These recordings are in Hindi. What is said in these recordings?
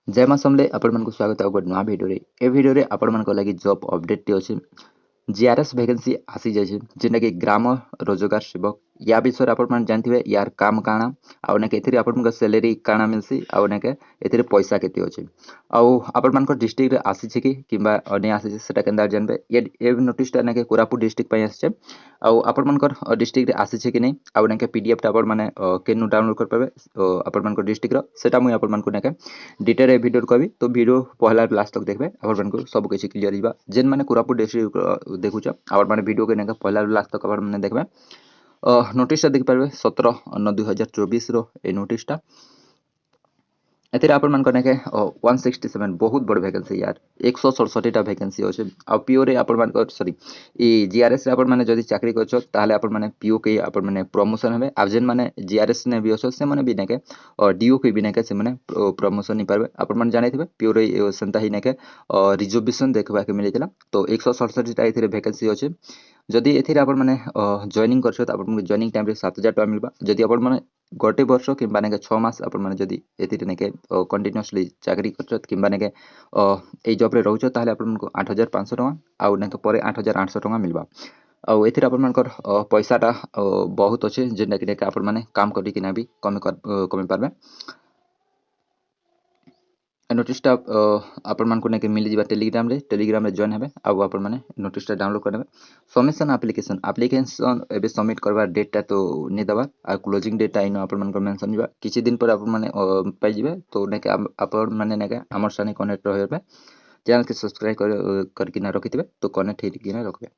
जय मां समले आपण मानक स्वागत है गोटे नुआ भिडियो रे ए भिडियो रे आपण मानक लागि जॉब अपडेट टी अछि जीआरएस वैकेंसी आसी जाय जेना कि ग्राम रोजगार सेवक या विषय आपण मान जानथिबे यार काम काना आ ने केथि आपण मानक सैलरी काना मिलसी आ ने के एथिरे पैसा केते अछि आ आपण मानक डिस्ट्रिक्ट रे आसी छै कि किबा अने आसी छै सेटा केनदार जानबे ए नोटिस टा ने के कोरापुट डिस्ट्रिक्ट पय आसी छै आ आपण मानक डिस्ट्रिक्ट रे आसी छै कि नै आ ने के पीडीएफ टा आपण माने केनु डाउनलोड कर पाबे आपण मानक डिस्ट्रिक्ट रो सेटा मुई आपण मानक ने के डिटेल भिडियो कहबी तो वीडियो पहला लास्ट तक देखबे आपण मानक सब किछि क्लियर हिबा जेन माने कोरापुट डिस्ट्रिक्ट देखुछ आपण माने वीडियो के ने पहला लास्ट तक आपण माने देखबे नोटिस देख पारे 17/9/2024 रो ए नोटिस टा एथिरे आपण मान कने के 167 बहुत बड़ वैकेंसी यार 167 टा वैकेंसी होचे आ पीओ रे आपण मान सॉरी ई जीआरएस रे आपण माने जदी चाकरी करछो ताले आपण माने पीओ के आपण माने प्रमोशन हेबे आ जेन माने जीआरएस ने भी होछो से माने भी नेके और डीओ के भी नेके से माने प्रमोशन नि पारबे आपण माने जानिथिबे पीओ रे सेंता ही नेके रिजर्वेशन देखबा के मिलितला तो 167 टा एथिरे वैकेंसी होचे जदि एथिरे आपण माने जॉइनिंग करछो त आपण जॉइनिंग टाइम रे 7000 टका मिलबा जदि आपण माने गोटे वर्ष किंबा नेके 6 मास आपण माने जदि एथिरे नेके कंटिन्यूअसली चाकरी करछो किंबा नेके ए जॉब रे रहउछो ताले आपण को 8500 टका आ नेके परे 8800 टका मिलबा आ एथिरे आपण मानकर पैसाटा बहुत अच्छे जेना कि नेके आपण माने काम करी कि ना भी कमी पारबे नोटिस टा आपण मान को नेके मिली जिबा टेलीग्राम रे जॉइन हेबे आ आपण माने नोटिस टा डाउनलोड करबे सबमिशन एप्लीकेशन एबे सबमिट करबा डेट टा तो नि दबा आ क्लोजिंग डेट टा इन आपण मान को मेंशन जिबा किछि दिन पर आपण माने पाइ जिबे तो नेके आपण माने नेके हमर साने कनेक्ट रहबे चैनल के सब्सक्राइब कर किना रखिथिबे तो कनेक्ट हे किना रखबे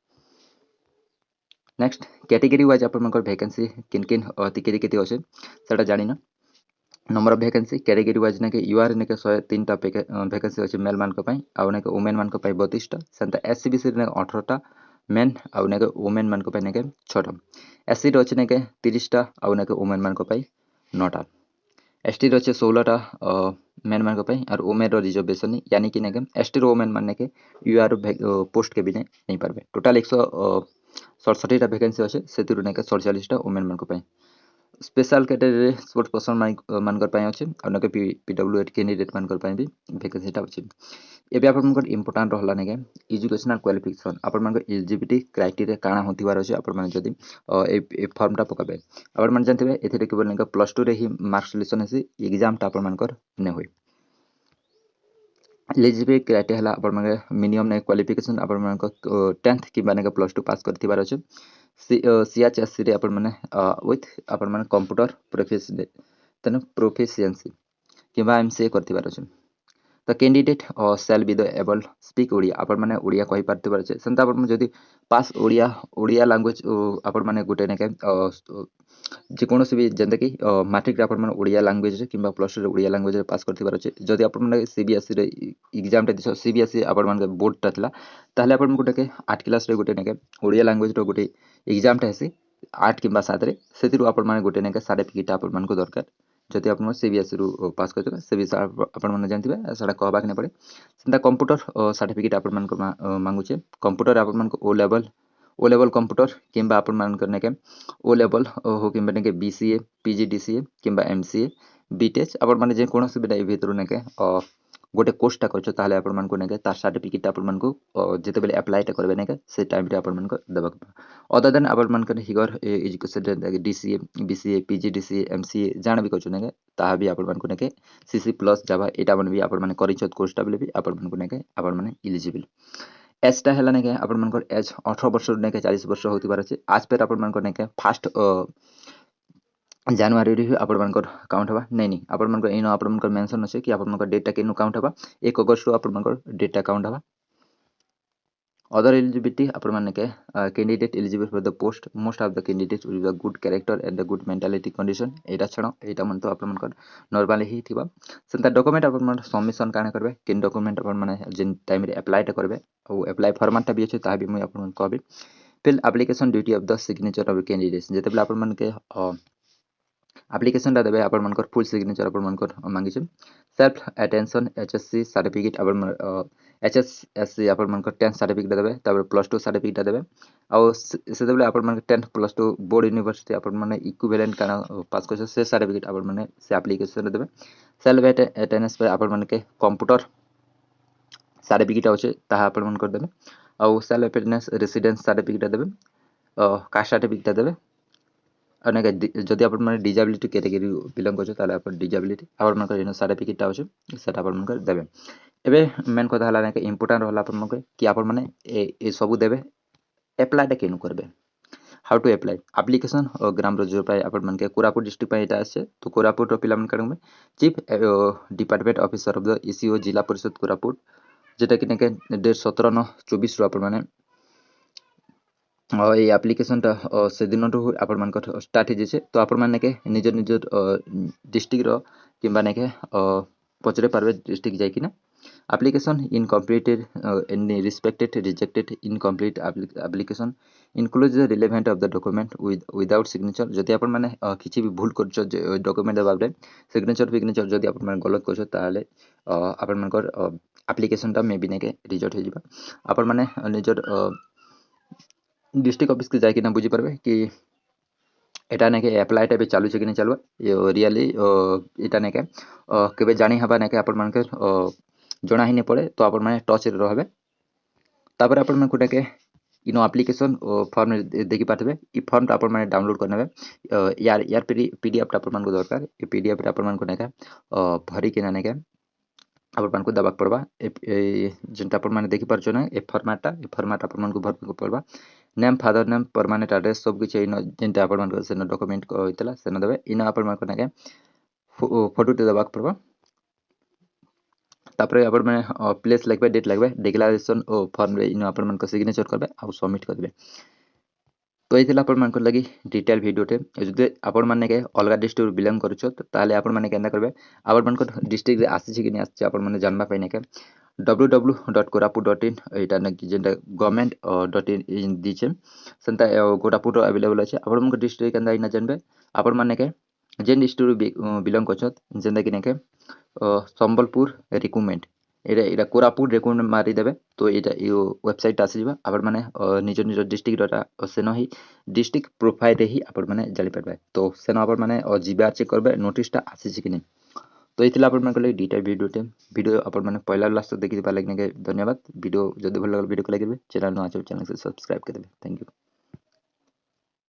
नेक्स्ट कैटेगरी वाइज आपण मान को वैकेंसी किन किन तिकेरी केते होसे सेटा जानिना number of vacancy category wise ने के यूआर ने के 103 टा वैकेंसी अछि मेल मान को पई आ ने के वुमेन मान को पई 32 टा सेंता एससीबीसी ने 18 टा मेन आ ने के वुमेन मान को पई ने के 6 टा एससी रो अछि ने के 30 टा आ ने के वुमेन मान को पई 9 टा एसटी रो अछि 16 टा मेन मान को पई और वुमेन रो रिजर्वेशन यानी कि ने के एसटी रो वुमेन मान ने के यूआर पोस्ट के भी नहीं पारबे टोटल 167 टा वैकेंसी अछि सेतिरु ने के 47 टा वुमेन मान को पई स्पेशल कैटेगरी स्पोर्ट्स पर्सन मानकर पाए अछि और के पीडब्ल्यूएड कैंडिडेट मानकर पाए भी वैकेंसी टा अछि एबे आपण मानकर इंपोर्टेंट रहला ने के एजुकेशनल क्वालिफिकेशन आपण मानकर एलिजिबिलिटी क्राइटेरिया काना होतिबार अछि आपण मान जदी ए फॉर्म टा पकाबे आपण मान जानथिबे एथिरे केवल ने प्लस 2 रे ही मार्क्स सिलेक्शन अछि एग्जाम टा आपण मानकर ने होय एलिजिबिलिटी क्राइटेरिया हला आपण मानकर मिनिमम ने क्वालिफिकेशन आपण मानकर 10th कि माने के प्लस 2 पास करथिबार अछि सीएचएससी रे आपण माने विथ आपण माने कंप्यूटर प्रोफिशिएंसी किबा एमसीए करथिबार अछि the candidate shall be the able speak Odia आपण माने ओडिया कहि पारथिबार अछि संता आपण जदी पास ओडिया लैंग्वेज आपण माने गुटे ने के जे कोनोसी भी जेंदा कि मैट्रिक आपण माने ओडिया लैंग्वेज रे किबा प्लस 2 रे ओडिया लैंग्वेज रे पास करथिबार अछि जदी आपण माने सीबीएसई रे एग्जाम टे दिसो सीबीएसई आपण माने बोर्ड टा थिला ताले आपण गुटे के 8 क्लास रे गुटे ने के ओडिया लैंग्वेज रो गुटे एग्जाम टा हेसी 8 किबा 7 रे सेतिरु आपण माने गुटे ने के सर्टिफिकेट आपण मान को दरकार जति आपण सीबीएसई रु पास करथिबे से भी आपण माने जानथिबे सेटा कहबा के नै पड़े सेंता कंप्यूटर सर्टिफिकेट आपण मान को मांगुचे कंप्यूटर आपण मान को ओ लेवल कंप्यूटर किबा आपण मान करने के ओ लेवल हो किबा ने के बीसीए पीजीडीसीए किबा एमसीए बीटेच आपण माने जे कोनोसी भी डाइ भितरु ने के गोटे कोर्स टा करछो ताले आपण मान को ने के तार सर्टिफिकेट आपण मान को जेते बेले अप्लाई टा करबे ने के से टाइम रे आपण मान को देबक अदर देन आपण मान के higher education DCA BCA PGDCA MCA जान भी करछो ने के ता भी आपण मान को ने के सीसी प्लस जावा एटा मन भी आपण माने करिछो कोर्स टा बेले भी आपण मान को ने के आपण माने एलिजिबल एज टा हला ने के आपण मान को एज 18 वर्ष ने के 40 वर्ष होतिबार अछि आज पर आपण मान को ने के फर्स्ट जनवरी रे आपण मान को काउंट हबा नहीं आपण मान को इन आपण मान को मेंशन अछि कि आपण मान को डेट टा केनु काउंट हबा 1 अगस्त रो आपण मान को डेट टा काउंट हबा other eligibility upper man ke candidate eligible for the post most of the candidates with a good character and the good mentality condition eta chhana eta man to upper man normally hi thiba senta document upper man submission kana करबे किन document upper man जिन टाइम रे अप्लाई टा करबे ओ अप्लाई फॉर्मेट टा भी अछि ता भी मैं अपन कहबे fill application duty of the signature of candidates जेते बेला अपन मन के एप्लीकेशन टा देबे अपन मन फुल सिग्नेचर अपन मन मांगी छै सेल्फ अटेंशन एचएससी सर्टिफिकेट अपन एचएससी अपन मन 10 सर्टिफिकेट देबे तब +2 सर्टिफिकेट देबे आ से देबे अपन मन 10 +2 बोर्ड यूनिवर्सिटी अपन मन इक्विवेलेंट काना पास कर से सर्टिफिकेट अपन मन से एप्लीकेशन देबे सेल्फ अटेंडेंस पे आपण माने के कंप्यूटर सर्टिफिकेट अच्छे ताहा आपण मन कर देबे आउ सेल्फ अटेंडेंस रेसिडेंस सर्टिफिकेट देबे कास्ट सर्टिफिकेट देबे अनेक जदि आपण माने डिजेबिलिटी कैटेगरी बिलोंग करछ ताले आपण डिजेबिलिटी आपण मन कर सर्टिफिकेट अच्छे सेटा आपण मन कर देबे एबे मेन कथा हला के इंपोर्टेंट होला आपण मन के कि आपण माने ए सब देबे अप्लाई टा केनु करबे हाउ टू अप्लाई एप्लिकेशन ग्राम रोजगार पाए आपण मन के कोरापुट डिस्ट्रिक्ट पाए एटा आछे तो कोरापुट रो पिला मन करबे chief department officer of the eco जिला परिषद कोरापुट जेटा कि नेके 17/9/24 रो आपण माने এই আপ্লিকেশনটা সেদিনଠୁ ଆପଣମାନଙ୍କର ଷ୍ଟାର୍ଟ ହେଇଯାଇଛି ତ ଆପଣମାନେ କେ ନିଜ ନିଜ ଡିଷ୍ଟ୍ରିକ୍ଟର କିମ୍ବା ନେକେ ପଚାରି ପାରିବେ ଡିଷ୍ଟ୍ରିକ୍ଟ ଯାଇକିନା application incompleted any respected rejected incomplete application includes the relevant of the document without signature जदि आपण माने किछि भी भूल करछ डॉक्यूमेंट बाबले सिग्नेचर जदि आपण माने गलत करछ ताले आपण मानकर एप्लिकेशन ता मे बी नेके रिजेक्ट हो जिबा आपण माने निजर डिस्ट्रिक्ट ऑफिस के जाके ना बुझी पारबे कि एटा नेके अप्लाई टा भी चालू छै कि नहीं चालू रियली एटा नेके केबे जानी हबा नेके आपण मानके जणा ही नहीं पड़े तो आपण माने टच रे रहबे तापर आपण माने कोटा के इनो एप्लिकेशन फॉर्म देखि पाथबे ई फॉर्म ता आपण माने डाउनलोड करनेबे यार पीडीएफ ता आपण मानको दरकार ए पीडीएफ रे आपण मानको नेके भरी के नेके आपण मानको दबाक पड़बा जेंटा आपण माने देखि पारछो ना ए फॉर्मेट आपण मानको भरको पड़बा name father name permanent address सब किछ इन जेंटा आपण मानको सेन डॉक्यूमेंट को होइतला सेन देबे इन आपण मानको नेके फोटो ते दबाक पड़बा तापर आपण माने प्लेस लागबे डेट लागबे डिक्लेरेशन फॉर्म रे इन आपण मानको सिग्नेचर करबे आ सबमिट करबे तो ये आपण मानकर लगी डिटेल वीडियोटे जदि आपण माने के अलगा डिस्ट्रिक्ट बिलोंग करछो ताले आपण माने केनता करबे आपण मानकर डिस्ट्रिक्ट रे आसी कि नहीं आसी आपण माने जानबा पाइने के www.koraput.in एटा न जेंटा गवर्नमेंट.in दिचे संता कोरापुट अवेलेबल अछि आपण मानकर डिस्ट्रिक्ट केनता इना जानबे आपण माने के जेन डिस्ट्रिक्ट बिलोंग करछो जेंता कि नेके संबलपुर रिक्रूटमेंट एटा कोरापुट रिक्रूटमेंट मारी देबे तो एटा यो वेबसाइट आसी जिबा आपण माने निज निज डिस्ट्रिक्ट रा सेनो ही डिस्ट्रिक्ट प्रोफाइल रे ही आपण माने जानि परबे तो सेनो आपण माने जिबा चेक करबे नोटिस ता आसी कि नहीं तो इतला आपण माने कले डिटेल वीडियो आपण माने पहला लास्ट तक देखि पा लागने के धन्यवाद वीडियो जदि भल लागल वीडियो को लाइक करबे चैनल न आछो चैनल से सब्सक्राइब कर देबे थैंक यू।